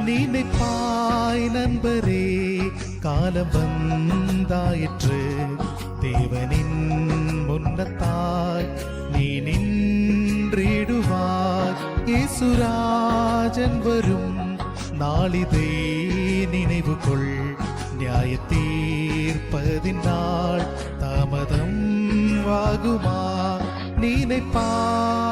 நினைப்பாய் நண்பரே, காலம் வந்தாயிற்று. தேவனின் முன்னத்தாய் நீ நின்றிடுவாய். இயேசுராஜன் வரும் நாளிதை நினைவு கொள். நியாய தீர்ப்பதின் நாள் தாமதம் ஆகுமா நினைப்பாய்.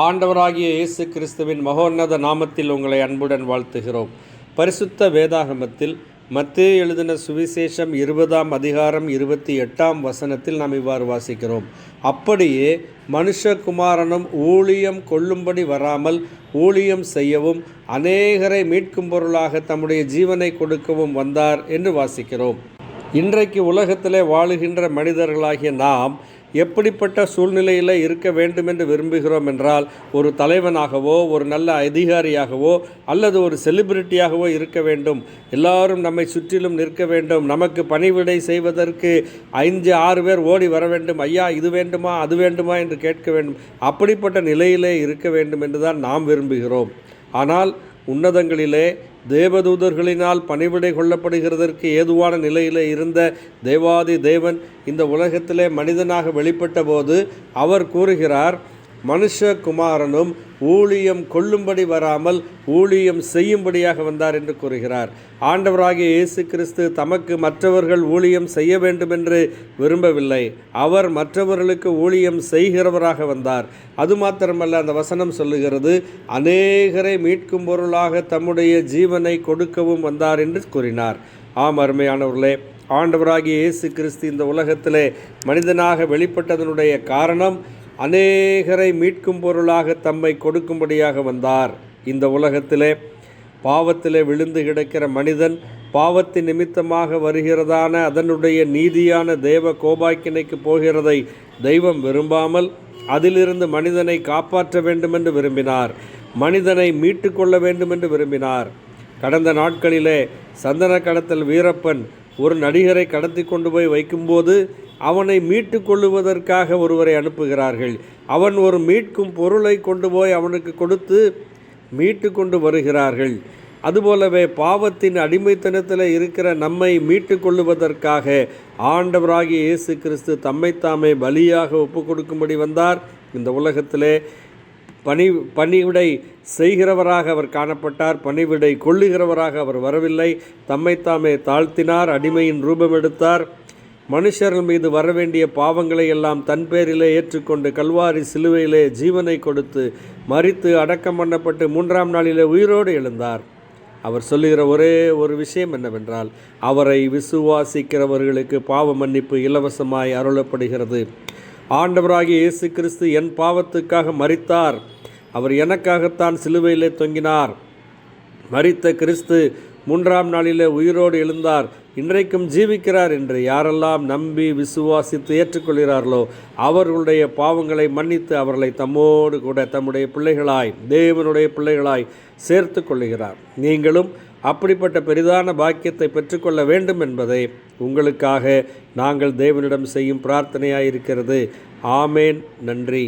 ஆண்டவராகிய இயேசு கிறிஸ்துவின் மகோன்னத நாமத்தில் உங்களை அன்புடன் வாழ்த்துகிறோம். பரிசுத்த வேதாகமத்தில் மத்தேயு எழுதின சுவிசேஷம் 20ஆம் அதிகாரம் 28ஆம் வசனத்தில் நாம் இவ்வாறு வாசிக்கிறோம். அப்படியே மனுஷகுமாரனும் ஊழியம் கொள்ளும்படி வராமல் ஊழியம் செய்யவும் அநேகரை மீட்கும் பொருளாக தம்முடைய ஜீவனை கொடுக்கவும் வந்தார் என்று வாசிக்கிறோம். இன்றைக்கு உலகத்திலே வாழுகின்ற மனிதர்களாகிய நாம் எப்படிப்பட்ட சூழ்நிலையில் இருக்க வேண்டும் என்று விரும்புகிறோம் என்றால், ஒரு தலைவனாகவோ ஒரு நல்ல அதிகாரியாகவோ அல்லது ஒரு செலிபிரிட்டியாகவோ இருக்க வேண்டும். எல்லாரும் நம்மை சுற்றிலும் நிற்க வேண்டும். நமக்கு பணிவிடை செய்வதற்கு 5-6 பேர் ஓடி வர வேண்டும். ஐயா, இது வேண்டுமா அது வேண்டுமா என்று கேட்க வேண்டும். அப்படிப்பட்ட நிலையிலே இருக்க வேண்டும் என்று தான் நாம் விரும்புகிறோம். ஆனால் உன்னதங்களிலே தேவதூதர்களினால் பணிவிடை கொள்ளப்படுகிறதற்கு ஏதுவான நிலையில் இருந்த தேவாதி தேவன் இந்த உலகத்திலே மனிதனாக வெளிப்பட்ட போது அவர் கூறுகிறார், மனுஷகுமாரனும் ஊழியம் கொள்ளும்படி வராமல் ஊழியம் செய்யும்படியாக வந்தார் என்று கூறுகிறார். ஆண்டவராகிய இயேசு கிறிஸ்து தமக்கு மற்றவர்கள் ஊழியம் செய்ய வேண்டும் என்று விரும்பவில்லை. அவர் மற்றவர்களுக்கு ஊழியம் செய்கிறவராக வந்தார். அது மாத்திரமல்ல, அந்த வசனம் சொல்லுகிறது, அநேகரை மீட்கும் பொருளாக தம்முடைய ஜீவனை கொடுக்கவும் வந்தார் என்று கூறினார். ஆம் அருமையானவர்களே, ஆண்டவராகிய இயேசு கிறிஸ்து இந்த உலகத்திலே மனிதனாக வெளிப்பட்டதனுடைய காரணம் அநேகரை மீட்கும் பொருளாக தம்மை கொடுக்கும்படியாக வந்தார். இந்த உலகத்திலே பாவத்திலே விழுந்து கிடக்கிற மனிதன் பாவத்தின் நிமித்தமாக வருகிறதான அதனுடைய நீதியான தேவ கோபாக்கினைக்கு போகிறதை தெய்வம் விரும்பாமல் அதிலிருந்து மனிதனை காப்பாற்ற வேண்டும் என்று விரும்பினார். மனிதனை மீட்டு கொள்ள வேண்டும் என்று விரும்பினார். கடந்த நாட்களிலே சந்தன கடத்தல் வீரப்பன் ஒரு நடிகரை கடத்தி கொண்டு போய் வைக்கும்போது அவனை மீட்டு கொள்ளுவதற்காக ஒருவரை அனுப்புகிறார்கள். அவன் ஒரு மீட்கும் பொருளை கொண்டு போய் அவனுக்கு கொடுத்து மீட்டு கொண்டு வருகிறார்கள். அதுபோலவே பாவத்தின் அடிமைத்தனத்தில் இருக்கிற நம்மை மீட்டு கொள்ளுவதற்காக ஆண்டவராகிய இயேசு கிறிஸ்து தம்மைத்தாமே பலியாக ஒப்பு கொடுக்கும்படி வந்தார். இந்த உலகத்திலே பணிவிடை செய்கிறவராக அவர் காணப்பட்டார். பணிவிடை கொள்ளுகிறவராக அவர் வரவில்லை. தம்மைத்தாமே தாழ்த்தினார், அடிமையின் ரூபம் எடுத்தார். மனுஷர்கள் மீது வரவேண்டிய பாவங்களை எல்லாம் தன் பேரிலே ஏற்றுக்கொண்டு கல்வாரி சிலுவையிலே ஜீவனை கொடுத்து மரித்து அடக்கம் பண்ணப்பட்டு 3ஆம் நாளிலே உயிரோடு எழுந்தார். அவர் சொல்லுகிற ஒரே ஒரு விஷயம் என்னவென்றால், அவரை விசுவாசிக்கிறவர்களுக்கு பாவ மன்னிப்பு இலவசமாய் அருளப்படுகிறது. ஆண்டவராகிய இயேசு கிறிஸ்து என் பாவத்துக்காக மரித்தார். அவர் எனக்காகத்தான் சிலுவையிலே தொங்கினார். மரித்த கிறிஸ்து 3ஆம் நாளிலே உயிரோடு எழுந்தார், இன்றைக்கும் ஜீவிக்கிறார் என்று யாரெல்லாம் நம்பி விசுவாசித்து ஏற்றுக்கொள்கிறார்களோ அவர்களுடைய பாவங்களை மன்னித்து அவர்களை தம்மோடு கூட தம்முடைய பிள்ளைகளாய், தேவனுடைய பிள்ளைகளாய் சேர்த்து கொள்ளுகிறார். நீங்களும் அப்படிப்பட்ட பெரிதான பாக்கியத்தை பெற்றுக்கொள்ள வேண்டும் என்பதை உங்களுக்காக நாங்கள் தேவனிடம் செய்யும் பிரார்த்தனையாயிருக்கிறது. ஆமேன். நன்றி.